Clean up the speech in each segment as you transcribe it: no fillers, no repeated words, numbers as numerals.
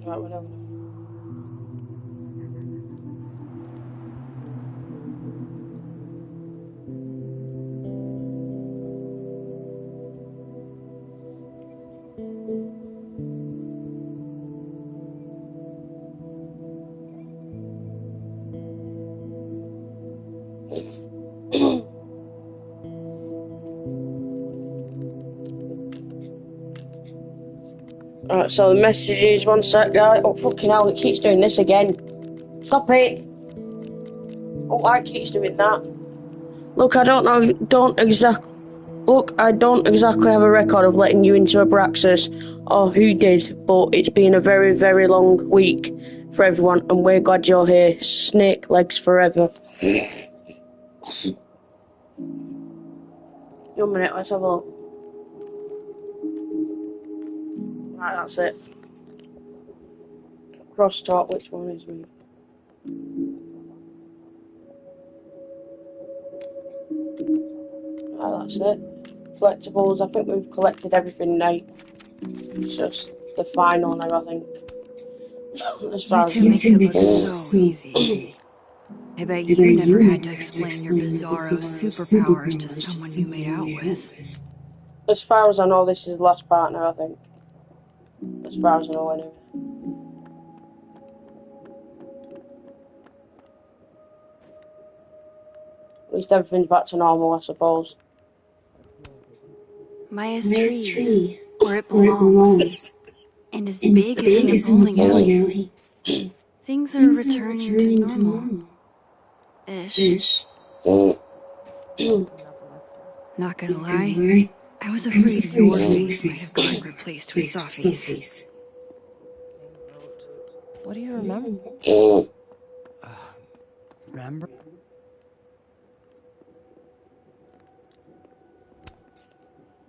Right, whatever. Alright, so the message is 1 sec, guy. Oh, fucking hell, it keeps doing this again. Stop it! Oh, I keeps doing that. Look, I don't exactly have a record of letting you into Abraxas, or who did, but it's been a very, very long week for everyone, and we're glad you're here. Snake legs forever. 1 minute, let's have a look. Right, that's it. Crosstalk, which one is me? Right, that's it. Collectibles, I think we've collected everything now. It's just the final now, I think. As far You as two make it look so easy. I bet you never had to explain your bizarro superpowers to someone you made out with. As far as I know, this is the last part now, I think. As far as I know, anyway. At least everything's back to normal, I suppose. Maya's tree, where it belongs, and as big as in a bowling alley. Things are returning to normal. Ish. Not gonna lie, I was afraid your face might have gotten replaced with Safi's. What do you remember? Remember?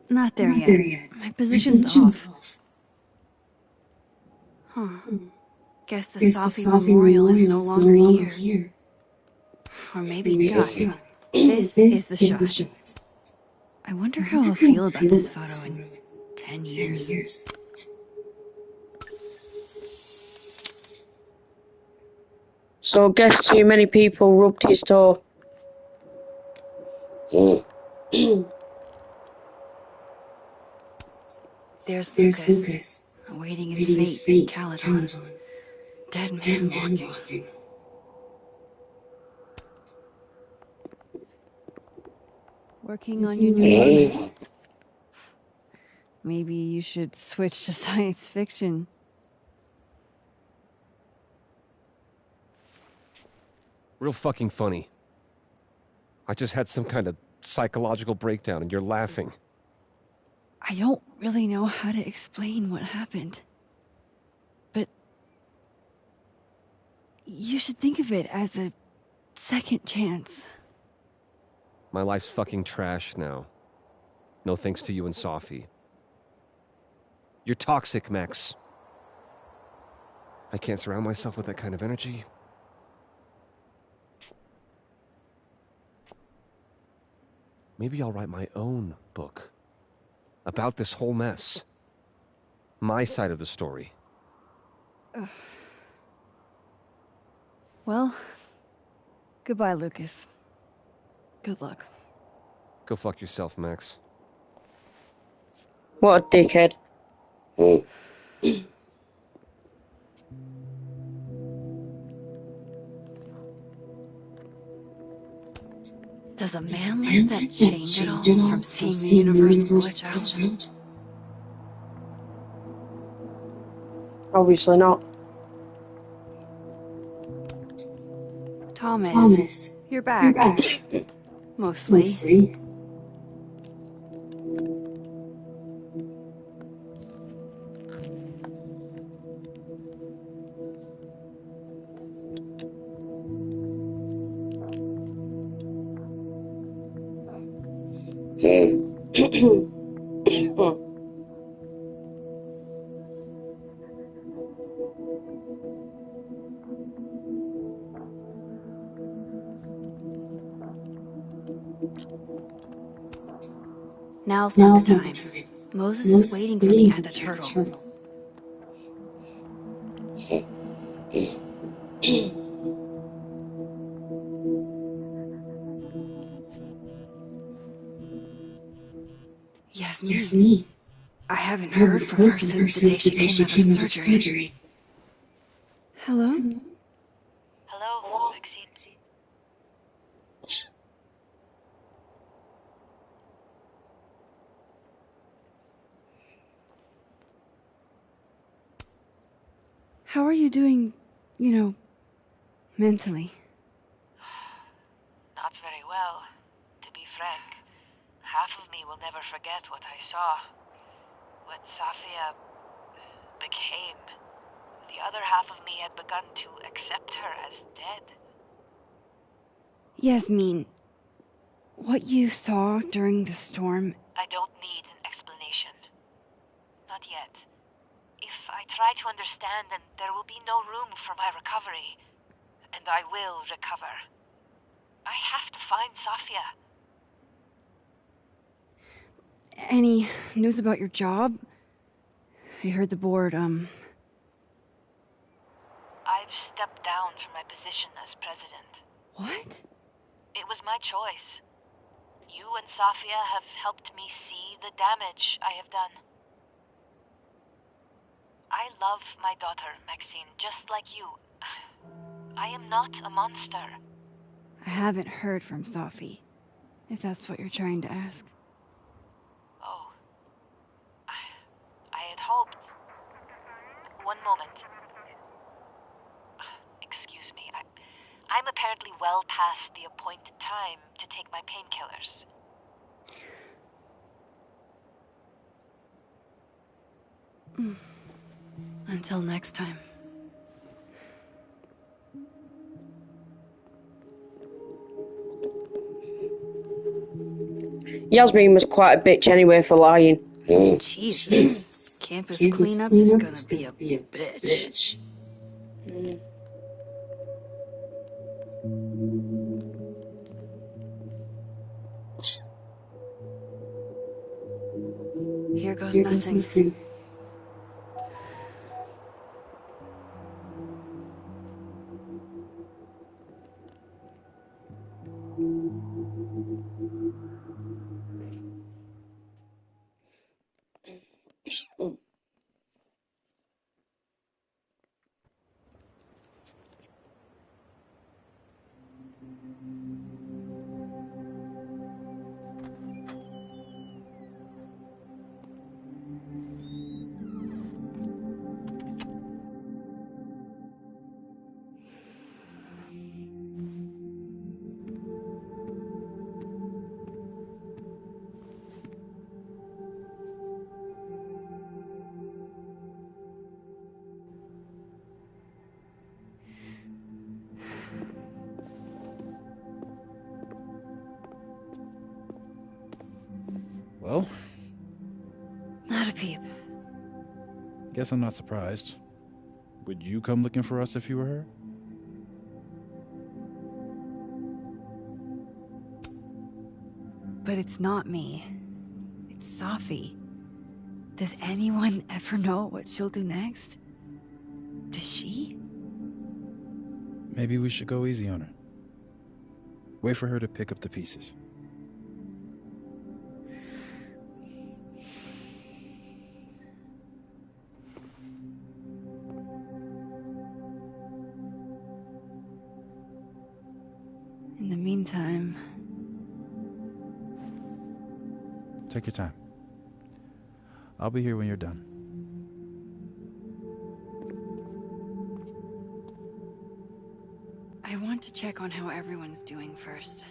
Not there yet. My position's off. Huh. Guess the Safi Memorial is no longer here. Or maybe not. This is the shot. I wonder how I'll feel about this photo in 10 years. So, guess too many people rubbed his toe. There's Lucas, awaiting his fate in Caledon. Dead man walking. Working on your new book? Maybe you should switch to science fiction. Real fucking funny. I just had some kind of psychological breakdown and you're laughing. I don't really know how to explain what happened. But you should think of it as a second chance. My life's fucking trash now. No thanks to you and Safi. You're toxic, Max. I can't surround myself with that kind of energy. Maybe I'll write my own book. About this whole mess. My side of the story. Well, goodbye, Lucas. Good luck. Go fuck yourself, Max. What a dickhead. Does a man like that change at all from seeing the universe glitch out? Obviously not. Thomas, you're back. Mostly. Now's not the time. Moses is waiting for me at the turtle. Yasmin. I haven't heard from her since the day she came out of surgery. Hello? Hello, Maxine. How are you doing, mentally? Not very well, to be frank. Half of me will never forget what I saw. What Safia became. The other half of me had begun to accept her as dead. Yasmin, what you saw during the storm... I don't need an explanation. Not yet. If I try to understand, then there will be no room for my recovery. And I will recover. I have to find Safia. Any news about your job? I heard the board, I've stepped down from my position as president. What? It was my choice. You and Safia have helped me see the damage I have done. I love my daughter, Maxine, just like you. I am not a monster. I haven't heard from Safi, if that's what you're trying to ask. Oh. I had hoped... One moment. Excuse me. I'm apparently well past the appointed time to take my painkillers. Until next time. Yasmin was quite a bitch anyway for lying. Jesus. Campus cleanup is gonna be a bitch. Here goes nothing. Well, Not a peep. guess I'm not surprised. Would you come looking for us if you were her? But it's not me. It's Safi. Does anyone ever know what she'll do next? Does she? Maybe we should go easy on her. Wait for her to pick up the pieces. In the meantime... Take your time. I'll be here when you're done. I want to check on how everyone's doing first.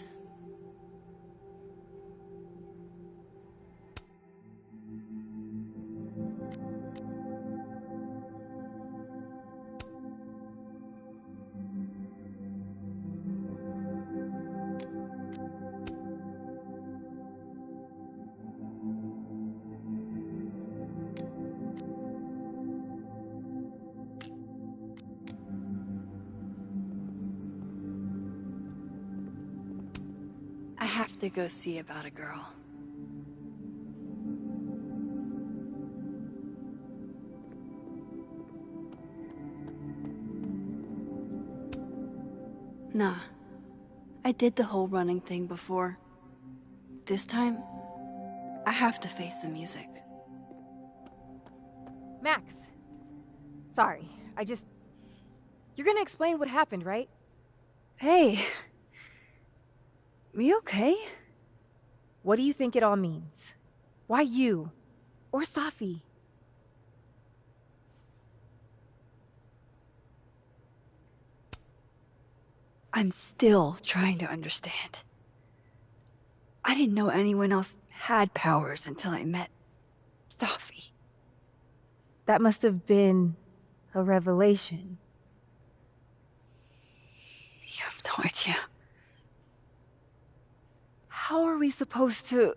I have to go see about a girl. Nah. I did the whole running thing before. This time, I have to face the music. Max! Sorry, You're gonna explain what happened, right? Hey. You okay? What do you think it all means? Why you? Or Safi? I'm still trying to understand. I didn't know anyone else had powers until I met Safi. That must have been a revelation. You have no idea. How are we supposed to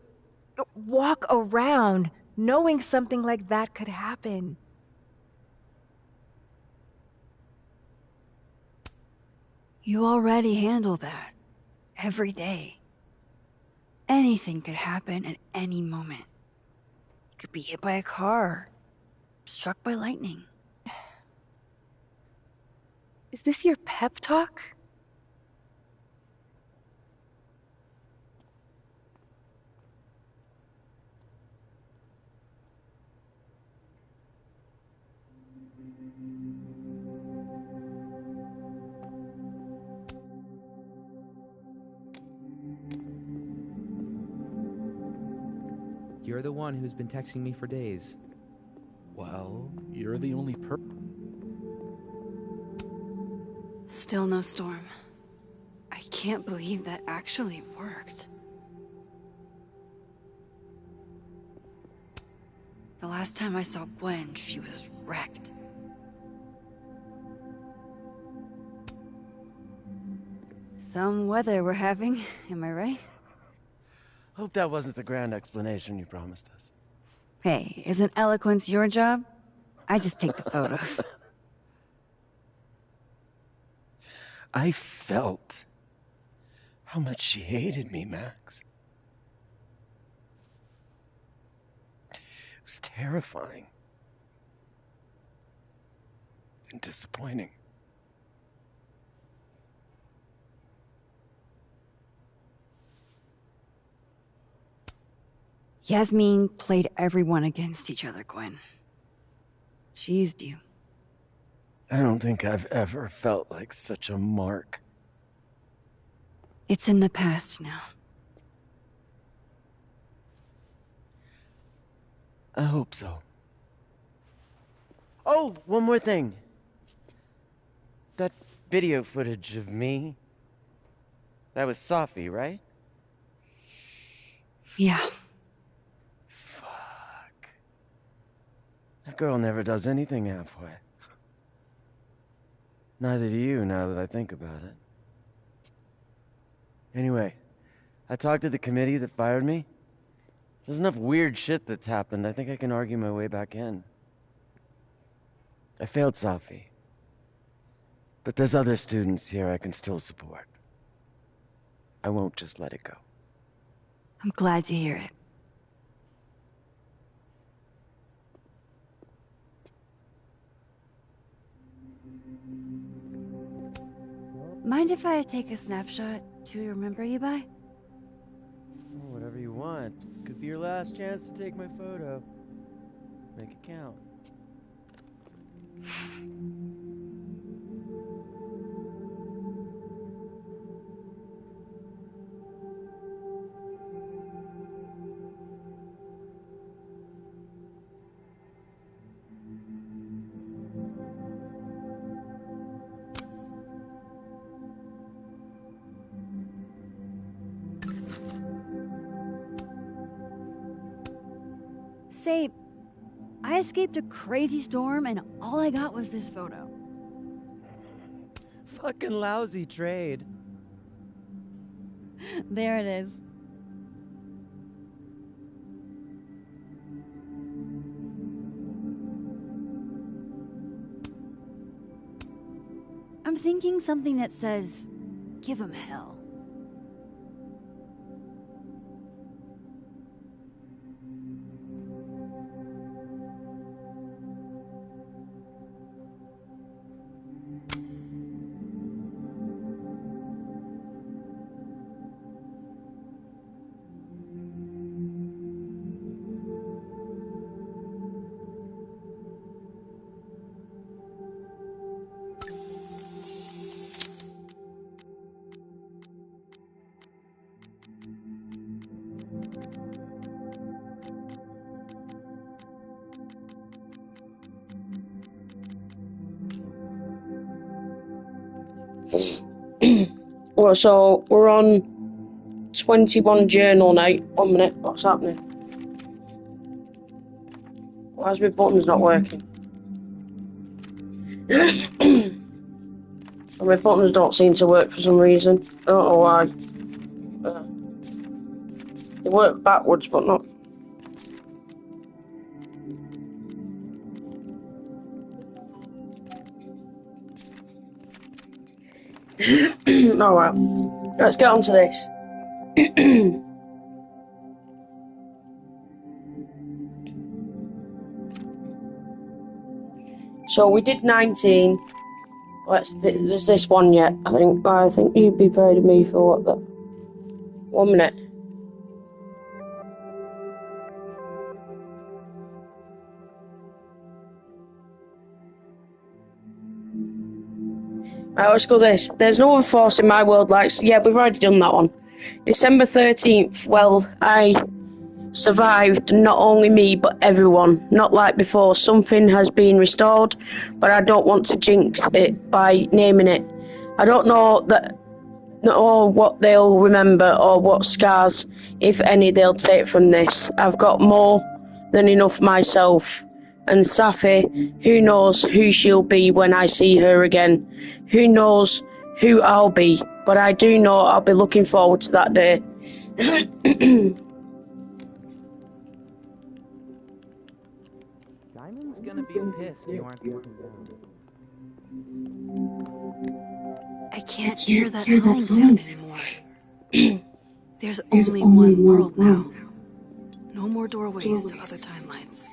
walk around knowing something like that could happen? You already handle that. Every day. Anything could happen at any moment. You could be hit by a car. Struck by lightning. Is this your pep talk? You're the one who's been texting me for days. Well, you're the only Still no storm. I can't believe that actually worked. The last time I saw Gwen, she was wrecked. Some weather we're having, am I right? Hope that wasn't the grand explanation you promised us. Hey, isn't eloquence your job? I just take the photos. I felt how much she hated me, Max. It was terrifying. And disappointing. Yasmin played everyone against each other, Gwen. She used you. I don't think I've ever felt like such a mark. It's in the past now. I hope so. Oh, one more thing. That video footage of me, that was Safi, right? Yeah. Fuck. That girl never does anything halfway. Neither do you, now that I think about it. Anyway, I talked to the committee that fired me. There's enough weird shit that's happened. I think I can argue my way back in. I failed Safi. But there's other students here I can still support. I won't just let it go. I'm glad to hear it. Mind if I take a snapshot to remember you by? Whatever you want. This could be your last chance to take my photo. Make it count. Say, I escaped a crazy storm and all I got was this photo. Fucking lousy trade. There it is. I'm thinking something that says, give him hell. Well, so we're on 21 journal now. 1 minute, what's happening? Why is my buttons not working? My buttons don't seem to work for some reason. I don't know why. They work backwards, but not. Alright, let's get on to this. So we did 19. There's this one yet. I think you'd be proud of me for what that. 1 minute. Right, let's go this. There's no other force in my world like... Yeah, we've already done that one. December 13th, well, I survived, not only me, but everyone. Not like before, something has been restored, but I don't want to jinx it by naming it. I don't know what they'll remember or what scars, if any, they'll take from this. I've got more than enough myself. And Safi, who knows who she'll be when I see her again. Who knows who I'll be, but I do know I'll be looking forward to that day. Diamond's gonna be pissed you aren't looking down. I can't hear that humming sound anymore. There's only one world now. No more doorways to other timelines.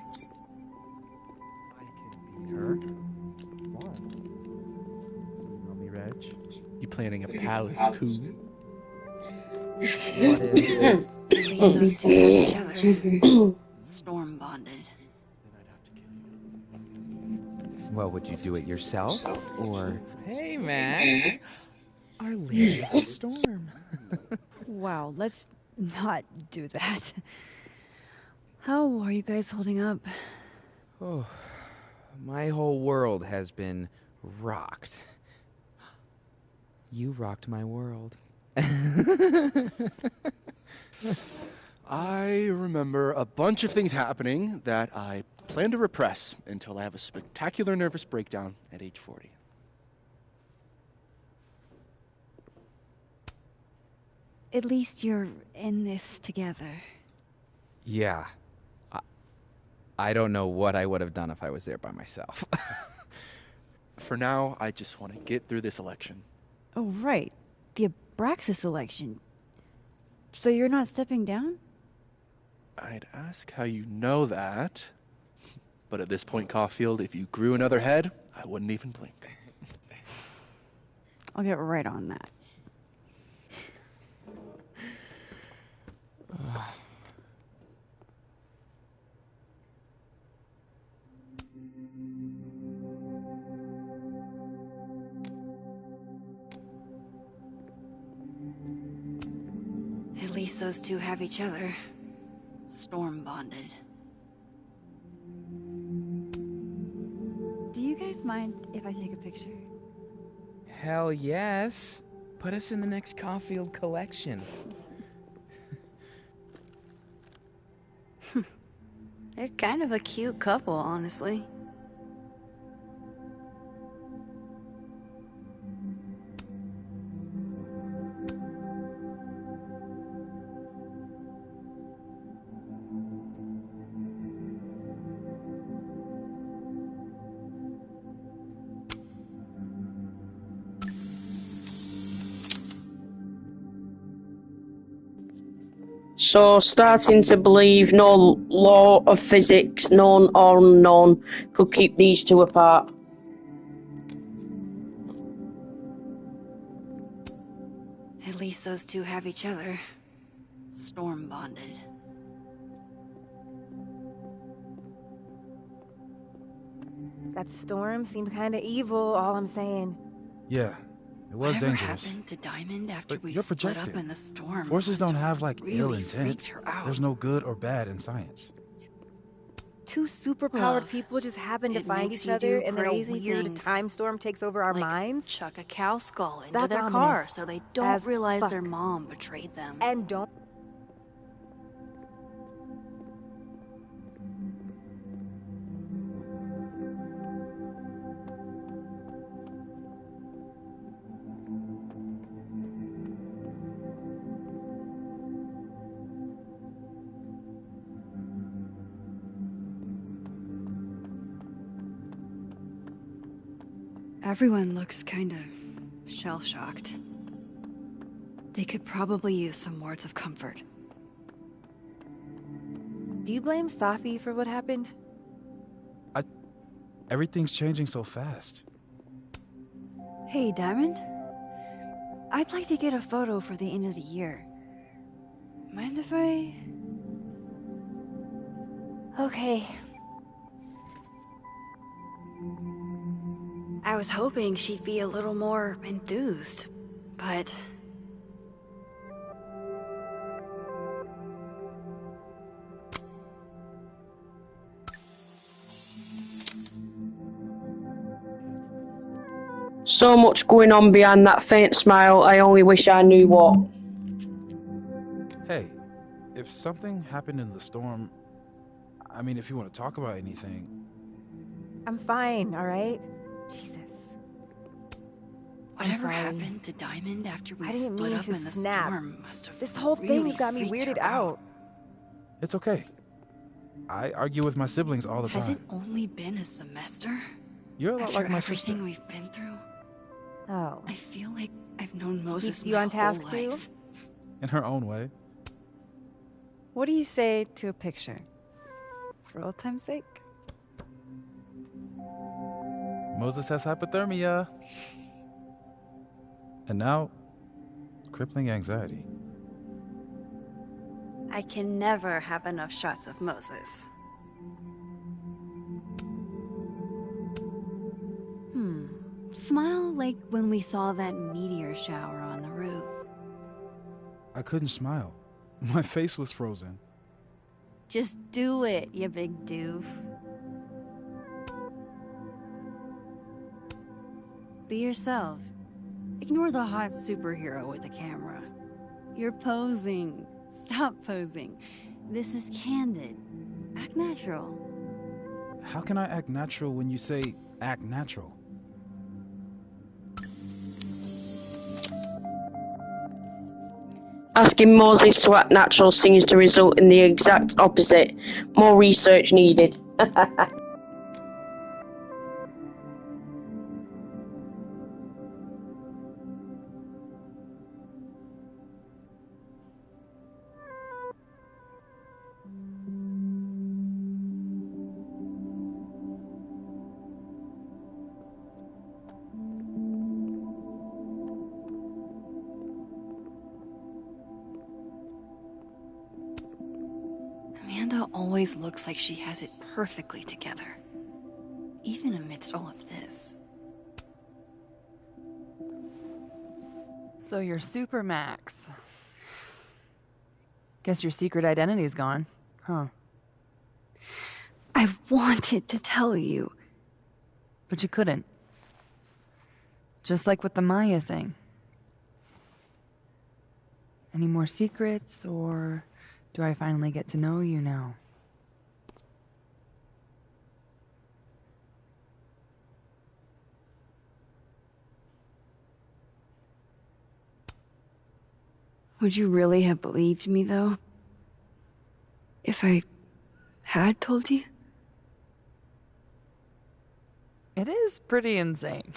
I can beat her. Why? You know me, Reg? You planning a palace coup? What if... At least those two have each other. Storm bonded. Then I'd have to kill you. Well, would you do it yourself? Or... Hey, Max. Our Lady of the Storm. Wow, let's not do that. How are you guys holding up? Oh, my whole world has been rocked. You rocked my world. I remember a bunch of things happening that I plan to repress until I have a spectacular nervous breakdown at age 40. At least you're in this together. Yeah. I don't know what I would have done if I was there by myself. For now, I just want to get through this election. Oh, right. The Abraxas election. So you're not stepping down? I'd ask how you know that. But at this point, Caulfield, if you grew another head, I wouldn't even blink. I'll get right on that. At least those two have each other. Storm bonded. Do you guys mind if I take a picture? Hell yes. Put us in the next Caulfield collection. They're kind of a cute couple, honestly. So, starting to believe no law of physics, known or unknown, could keep these two apart. At least those two have each other. Storm bonded. That storm seemed kind of evil, all I'm saying. Yeah, it was Whatever dangerous. happened to Diamond after But we you're split up projecting. in the storm? Forces must don't have have like really ill intent. freaked her out. There's no good or bad in science. two superpowered Love. people just happen to It find makes each you other do and then a crazy weird things. time storm takes over our Like minds? chuck a cow skull into That's their ominous car so they don't as realize fuck. their mom betrayed them. And don't. Everyone looks kind of shell-shocked. They could probably use some words of comfort. Do you blame Safi for what happened? Everything's changing so fast. Hey, Diamond? I'd like to get a photo for the end of the year. Mind if I... Okay. I was hoping she'd be a little more enthused, but... So much going on behind that faint smile, I only wish I knew what. Hey, if something happened in the storm, I mean, if you want to talk about anything... I'm fine, alright? Jesus. Whatever happened to Diamond after we I didn't split mean up to in the snap. storm must have This whole really thing's got me freaked weirded her out. It's okay. I argue with my siblings all the Has time. it only been a semester? You're a lot After like my everything sister. we've been through, Oh. I feel like I've known Moses Keeps you my on task whole too? life. In her own way. What do you say to a picture? For old time's sake? Moses has hypothermia. And now, crippling anxiety. I can never have enough shots of Moses. Smile like when we saw that meteor shower on the roof. I couldn't smile. My face was frozen. Just do it, you big doof. Be yourself. Ignore the hot superhero with the camera. You're posing. Stop posing. This is candid. Act natural. How can I act natural when you say act natural? Asking Moses to act natural seems to result in the exact opposite. More research needed. Amanda always looks like she has it perfectly together. Even amidst all of this. So you're Super Max. Guess your secret identity's gone, huh? I wanted to tell you. But you couldn't. Just like with the Maya thing. Any more secrets, or do I finally get to know you now? Would you really have believed me, though? If I had told you? It is pretty insane.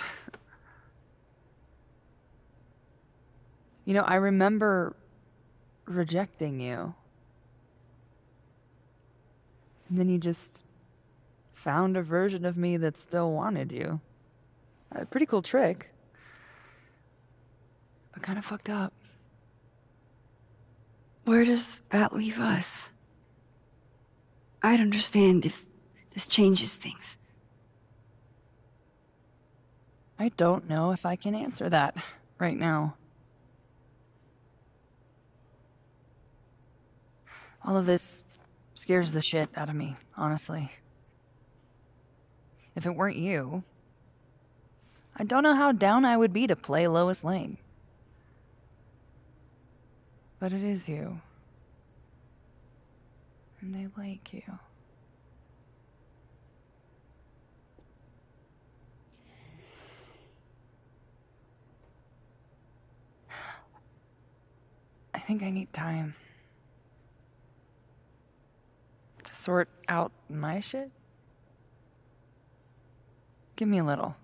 You know, I remember rejecting you. And then you just found a version of me that still wanted you. A pretty cool trick. But kind of fucked up. Where does that leave us? I'd understand if this changes things. I don't know if I can answer that right now. All of this Scares the shit out of me, honestly. If it weren't you, I don't know how down I would be to play Lois Lane. But it is you. And I like you. I think I need time to sort out my shit. Give me a little.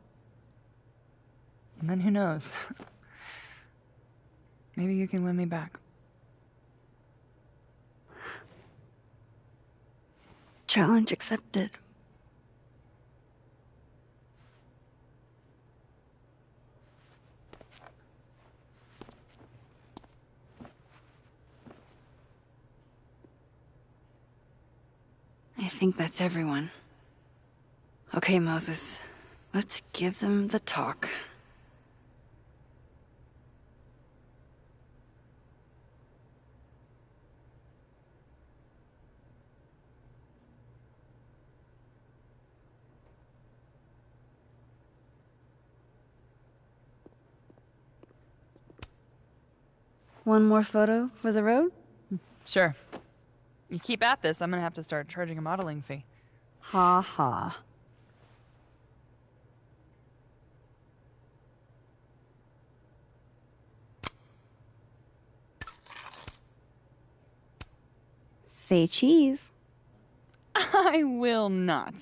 And then who knows? Maybe you can win me back. Challenge accepted. I think that's everyone. Okay, Moses. Let's give them the talk. One more photo for the road? Sure. You keep at this, I'm gonna have to start charging a modeling fee. Ha ha. Say cheese. I will not.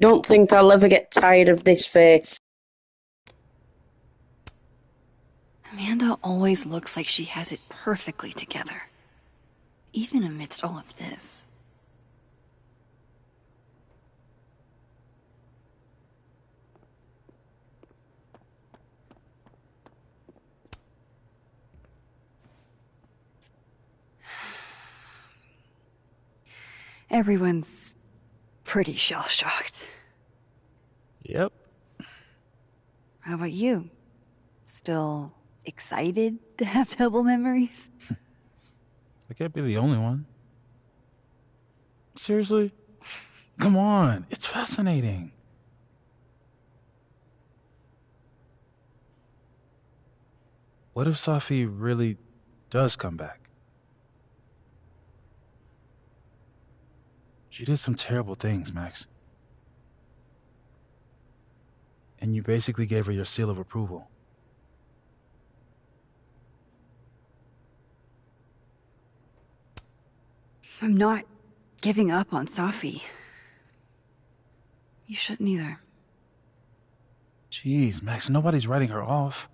Don't think I'll ever get tired of this face. Amanda always looks like she has it perfectly together, even amidst all of this. Everyone's pretty shell-shocked. Yep. How about you? Still excited to have double memories? I can't be the only one. Seriously? Come on, it's fascinating. What if Safi really does come back? She did some terrible things, Max. And you basically gave her your seal of approval. I'm not giving up on Safi. You shouldn't either. Jeez, Max, nobody's writing her off.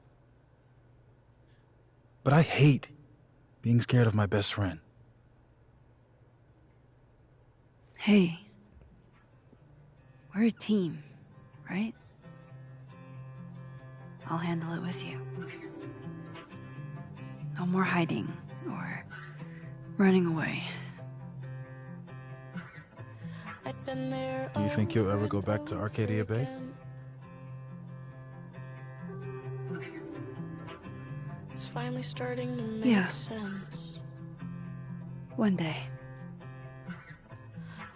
But I hate being scared of my best friend. Hey. We're a team, right? I'll handle it with you. No more hiding or running away. Do you think you'll ever go back to Arcadia Bay? It's finally starting to make Yeah. sense. One day.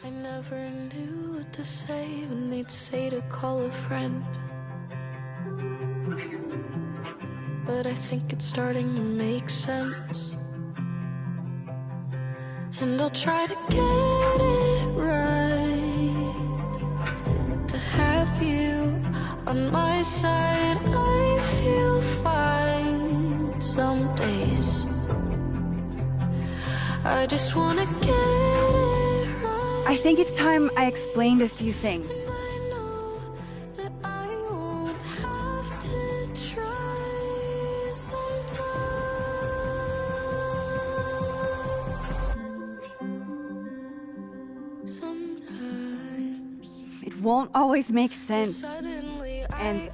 I never knew what to say when they'd say to call a friend. But I think it's starting to make sense. And I'll try to get it right. To have you on my side, I feel fine some days. I just wanna get it right. I think it's time I explained a few things. I know that I won't have to try sometimes. It won't always make sense. Suddenly And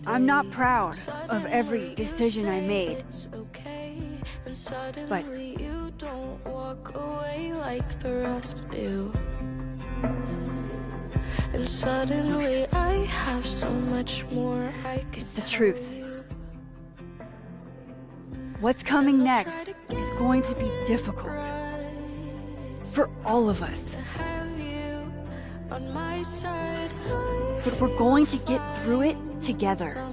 I'm not proud of every decision I made. But you don't walk away like the rest do. And suddenly I have so much more I could it's the truth. What's coming next is going to be difficult. For all of us. But we're going to get through it together.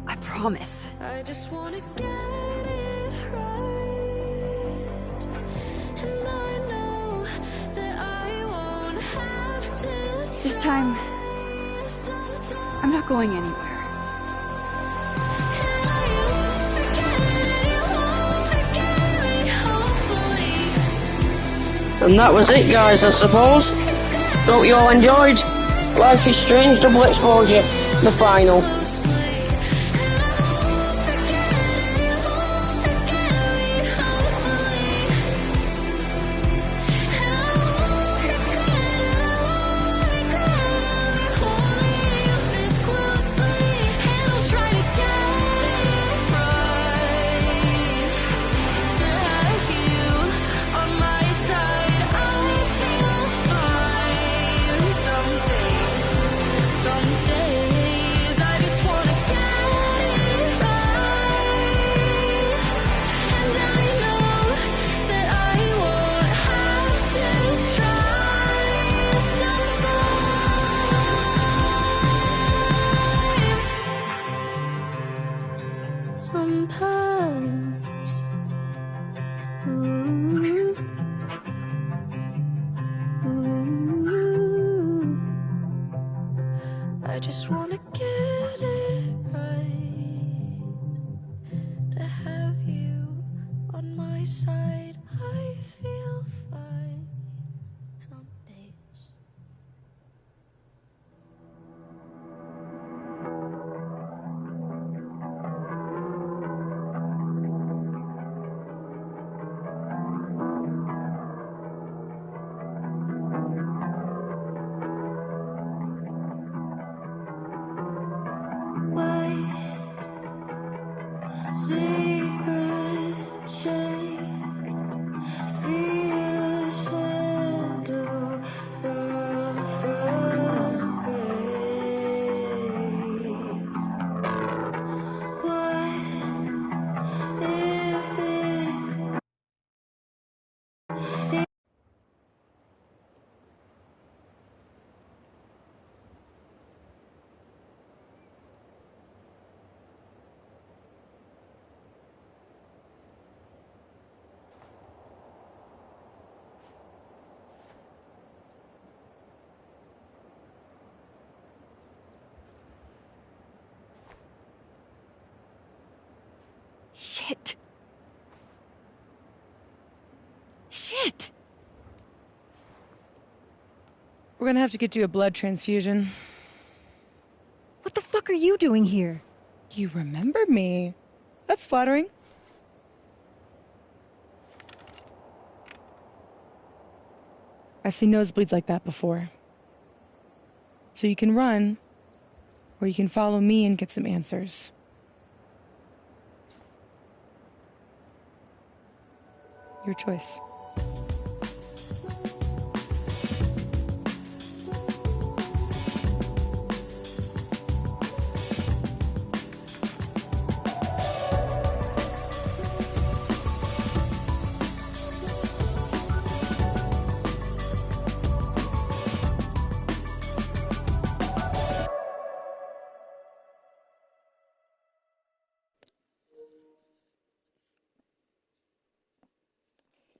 I promise. I just wanna get it right. And I know that I won't have to. This time, I'm not going anywhere. And that was it, guys, I suppose. Hope you all enjoyed. Life is Strange, Double Exposure, the final. Sometimes, ooh, ooh, I just wanna get it right. To have you on my side, I feel fine some days. Secret shade, feel shadow from grace. What if it? Shit. Shit. We're gonna have to get you a blood transfusion. What the fuck are you doing here? You remember me. That's flattering. I've seen nosebleeds like that before. So you can run, or you can follow me and get some answers. Your choice.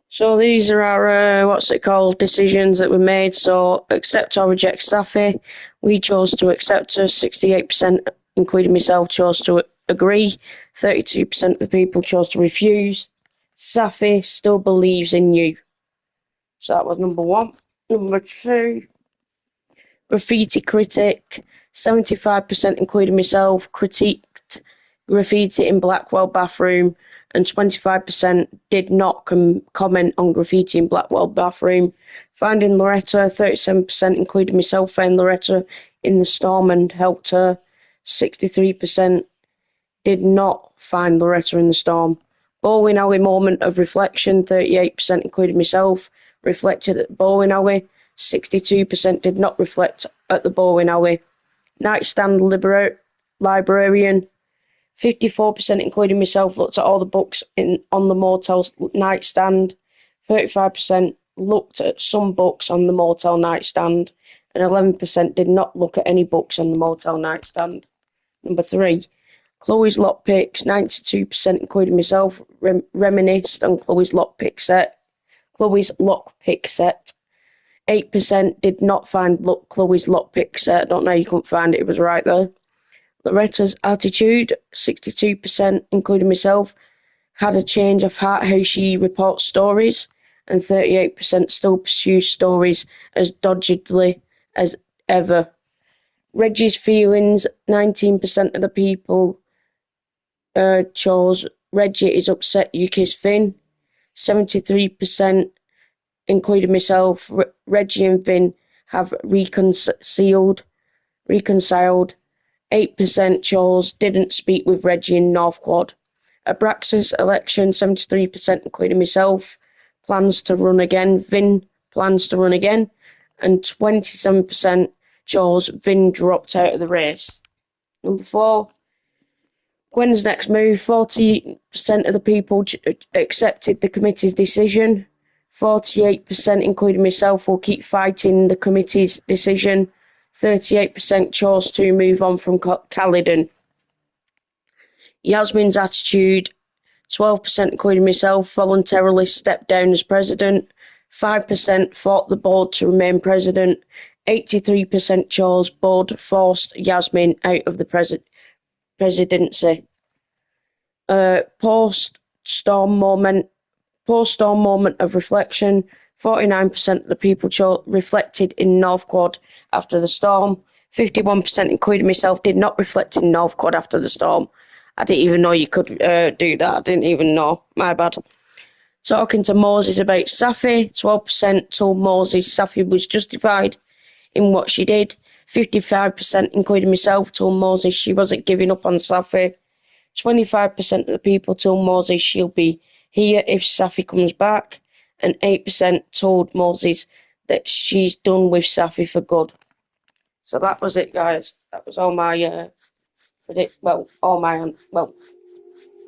So these are our, decisions that we made. So accept or reject Safi. We chose to accept her. 68%, including myself, chose to agree. 32% of the people chose to refuse. Safi still believes in you. So that was number one. Number two, graffiti critic. 75%, including myself, critiqued graffiti in Blackwell bathroom, and 25% did not comment on graffiti in Blackwell bathroom. Finding Loretta, 37% including myself, found Loretta in the storm and helped her. 63% did not find Loretta in the storm. Bowling alley moment of reflection, 38% including myself, reflected at the bowling alley. 62% did not reflect at the bowling alley. Nightstand librarian, 54% including myself looked at all the books on the motel's nightstand. 35% looked at some books on the motel nightstand, and 11% did not look at any books on the motel nightstand. Number 3. Chloe's lockpicks, 92% including myself, reminisced on Chloe's lockpick set. 8% did not find Chloe's lockpick set. I don't know, you couldn't find it, it was right there. Loretta's attitude, 62% including myself, had a change of heart how she reports stories, and 38% still pursues stories as doggedly as ever. Reggie's feelings, 19% of the people chose Reggie is upset you kissed Finn. 73%, including myself, Reggie and Finn have reconciled. 8% chose didn't speak with Reggie in North Quad. Abraxas election, 73% including myself, plans to run again. Vin plans to run again. And 27% chose Vin dropped out of the race. Number 4. Gwen's next move, 40% of the people accepted the committee's decision. 48%, including myself, will keep fighting the committee's decision. 38% chose to move on from Caledon. Yasmin's attitude, 12%, including myself, voluntarily stepped down as president. 5% fought the board to remain president. 83% chose board forced Yasmin out of the presidency. Post-storm moment of reflection. 49% of the people reflected in North Quad after the storm. 51%, including myself, did not reflect in North Quad after the storm. I didn't even know you could do that. I didn't even know. My bad. Talking to Moses about Safi, 12% told Moses Safi was justified in what she did. 55%, including myself, told Moses she wasn't giving up on Safi. 25% of the people told Moses she'll be here if Safi comes back. And 8% told Moses that she's done with Safi for good. So that was it, guys. That was all my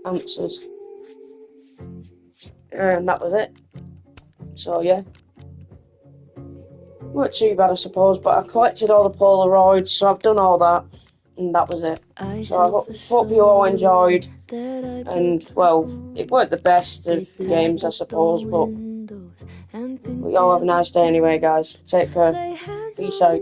answers. And that was it. So yeah. Not too bad, I suppose, but I collected all the Polaroids, so I've done all that. And that was it. So I hope you all enjoyed. And, well, it weren't the best of games, I suppose, but we all have a nice day anyway, guys. Take care. Peace out.